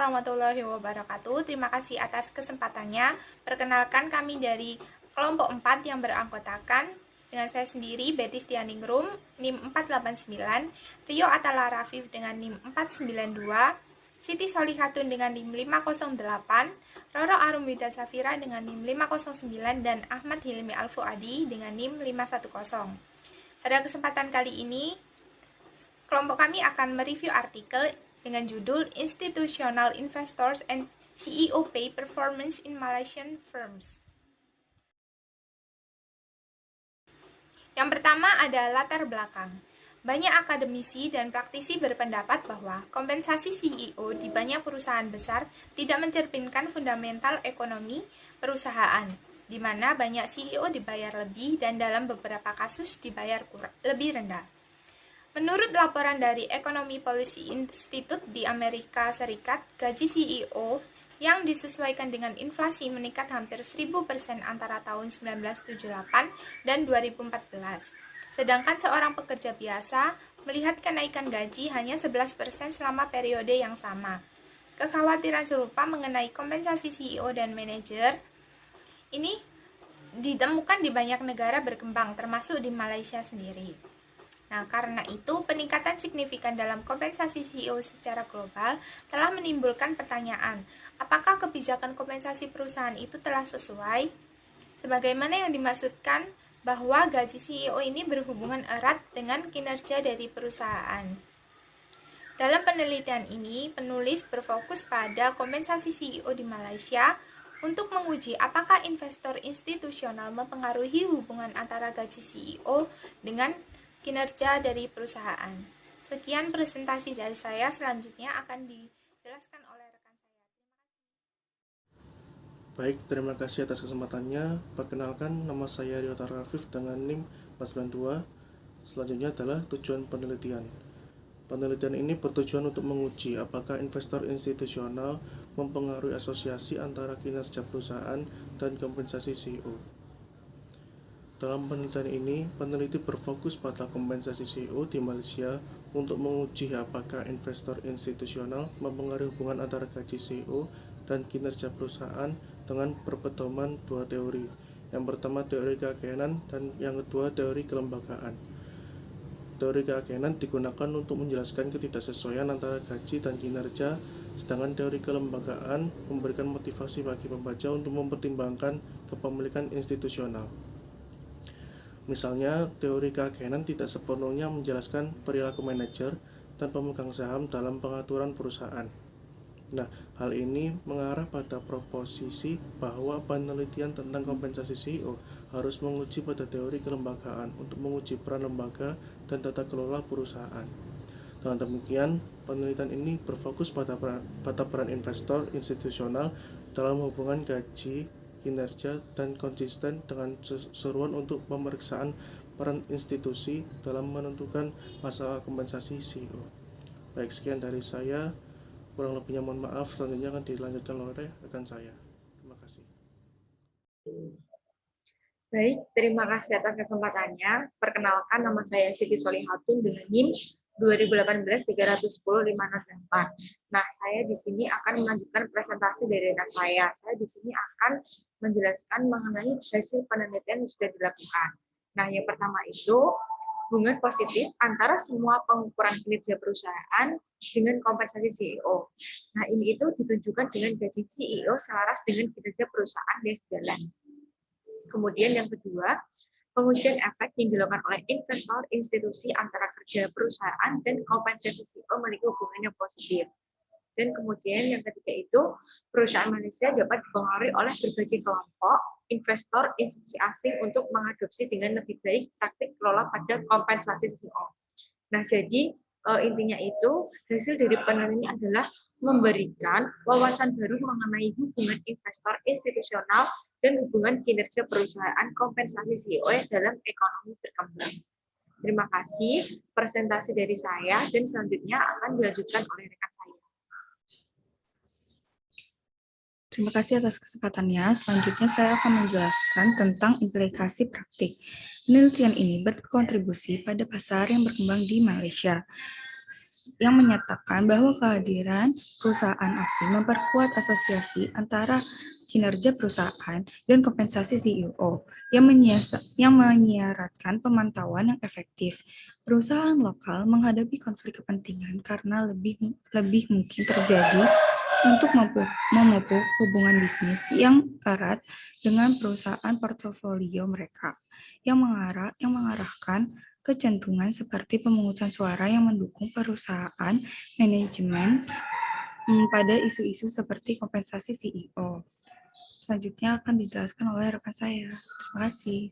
warahmatullahi wabarakatuh. Terima kasih atas kesempatannya. Perkenalkan kami dari kelompok 4 yang beranggotakan dengan saya sendiri, Betty Stianingrum, NIM 489, Rio Atala Rafif dengan NIM 492, Siti Solihatun dengan NIM 508, Roro Arumwida Safira dengan NIM 509, dan Ahmad Hilmi Alfuadi dengan NIM 510. Pada kesempatan kali ini, kelompok kami akan mereview artikel dengan judul Institutional Investors and CEO Pay Performance in Malaysian Firms. Yang pertama adalah latar belakang. Banyak akademisi dan praktisi berpendapat bahwa kompensasi CEO di banyak perusahaan besar tidak mencerminkan fundamental ekonomi perusahaan, di mana banyak CEO dibayar lebih dan dalam beberapa kasus dibayar lebih rendah. Menurut laporan dari Economy Policy Institute di Amerika Serikat, gaji CEO yang disesuaikan dengan inflasi meningkat hampir 1000% antara tahun 1978 dan 2014. Sedangkan seorang pekerja biasa melihat kenaikan gaji hanya 11% selama periode yang sama. Kekhawatiran serupa mengenai kompensasi CEO dan manajer ini ditemukan di banyak negara berkembang, termasuk di Malaysia sendiri. Nah, karena itu, peningkatan signifikan dalam kompensasi CEO secara global telah menimbulkan pertanyaan, apakah kebijakan kompensasi perusahaan itu telah sesuai? Sebagaimana yang dimaksudkan bahwa gaji CEO ini berhubungan erat dengan kinerja dari perusahaan. Dalam penelitian ini, penulis berfokus pada kompensasi CEO di Malaysia untuk menguji apakah investor institusional mempengaruhi hubungan antara gaji CEO dengan kinerja dari perusahaan. Sekian presentasi dari saya, selanjutnya akan dijelaskan oleh rekan saya. Baik, terima kasih atas kesempatannya. Perkenalkan, nama saya Rio Atala Rafif dengan NIM 492. Selanjutnya adalah tujuan penelitian. Penelitian ini bertujuan untuk menguji apakah investor institusional mempengaruhi asosiasi antara kinerja perusahaan dan kompensasi CEO. Dalam penelitian ini, peneliti berfokus pada kompensasi CEO di Malaysia untuk menguji apakah investor institusional mempengaruhi hubungan antara gaji CEO dan kinerja perusahaan dengan berpedoman dua teori. Yang pertama teori keagenan dan yang kedua teori kelembagaan. Teori keagenan digunakan untuk menjelaskan ketidaksesuaian antara gaji dan kinerja, sedangkan teori kelembagaan memberikan motivasi bagi pembaca untuk mempertimbangkan kepemilikan institusional. Misalnya, teori keagenan tidak sepenuhnya menjelaskan perilaku manajer dan pemegang saham dalam pengaturan perusahaan. Nah, hal ini mengarah pada proposisi bahwa penelitian tentang kompensasi CEO harus menguji pada teori kelembagaan untuk menguji peran lembaga dan tata kelola perusahaan. Dengan demikian, penelitian ini berfokus pada peran investor institusional dalam hubungan gaji, kinerja, dan konsisten dengan seruan untuk pemeriksaan peran institusi dalam menentukan masalah kompensasi CEO. Baik, sekian dari saya. Kurang lebihnya mohon maaf. Selanjutnya akan dilanjutkan oleh rekan saya. Terima kasih. Baik, terima kasih atas kesempatannya. Perkenalkan, nama saya Siti Solihatun dengan NIM 2018-310-568. Nah, saya di sini akan melanjutkan presentasi dari rekan saya. Saya di sini akan menjelaskan mengenai hasil penelitian yang sudah dilakukan. Nah, yang pertama itu hubungan positif antara semua pengukuran kinerja perusahaan dengan kompensasi CEO. Nah, ini itu ditunjukkan dengan gaji CEO selaras dengan kinerja perusahaan yang sejalan. Kemudian yang kedua, pengujian efek yang dilakukan oleh investor institusi antara kerja perusahaan dan kompensasi CEO memiliki hubungan yang positif. Dan kemudian yang ketiga itu, perusahaan Malaysia dapat dipengaruhi oleh berbagai kelompok, investor, institusi asing untuk mengadopsi dengan lebih baik praktik kelola pada kompensasi CEO. Nah, jadi intinya itu, hasil dari penelitian adalah memberikan wawasan baru mengenai hubungan investor institusional dan hubungan kinerja perusahaan kompensasi CEO dalam ekonomi berkembang. Terima kasih presentasi dari saya, dan selanjutnya akan dilanjutkan oleh rekan saya. Terima kasih atas kesempatannya. Selanjutnya saya akan menjelaskan tentang implikasi praktik. Penelitian ini berkontribusi pada pasar yang berkembang di Malaysia. yang menyatakan bahwa kehadiran perusahaan asing memperkuat asosiasi antara kinerja perusahaan dan kompensasi CEO yang menyiaratkan pemantauan yang efektif. Perusahaan lokal menghadapi konflik kepentingan karena lebih mungkin terjadi untuk memupuk hubungan bisnis yang erat dengan perusahaan portofolio mereka, yang mengarahkan kecenderungan seperti pemungutan suara yang mendukung perusahaan manajemen pada isu-isu seperti kompensasi CEO. Selanjutnya akan dijelaskan oleh rekan saya. Terima kasih.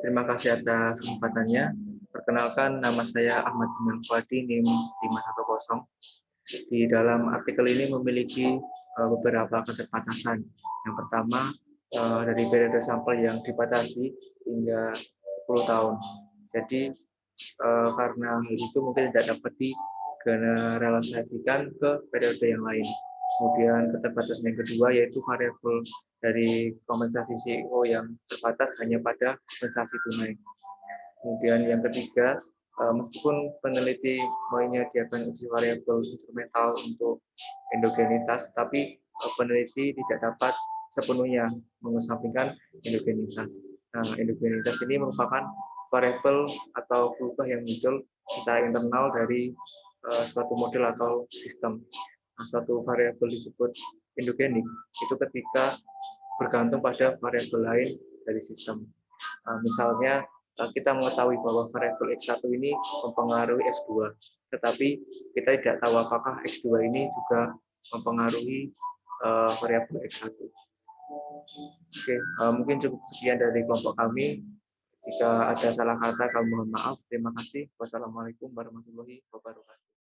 Terima kasih atas kesempatannya. Perkenalkan, nama saya Ahmad Juman Fuadi, NIM 510. Di dalam artikel ini memiliki beberapa keterbatasan. Yang pertama, dari periode sampel yang dibatasi hingga 10 tahun. Jadi, karena hal itu mungkin tidak dapat digeneralisasikan ke periode yang lain. Kemudian keterbatasan yang kedua yaitu variabel dari kompensasi CEO yang terbatas hanya pada kompensasi tunai. Kemudian yang ketiga, meskipun peneliti menyediakan uji variabel instrumental untuk endogenitas, tapi peneliti tidak dapat sepenuhnya mengesampingkan endogenitas. Nah, endogenitas ini merupakan variabel atau perubahan yang muncul secara internal dari suatu model atau sistem. Nah, suatu variabel disebut endogenik itu ketika bergantung pada variabel lain dari sistem. Misalnya kita mengetahui bahwa variabel X1 ini mempengaruhi X2, tetapi kita tidak tahu apakah X2 ini juga mempengaruhi variabel X1. Oke, mungkin cukup sekian dari kelompok kami. Jika ada salah kata, kami mohon maaf. Terima kasih. Wassalamualaikum warahmatullahi wabarakatuh.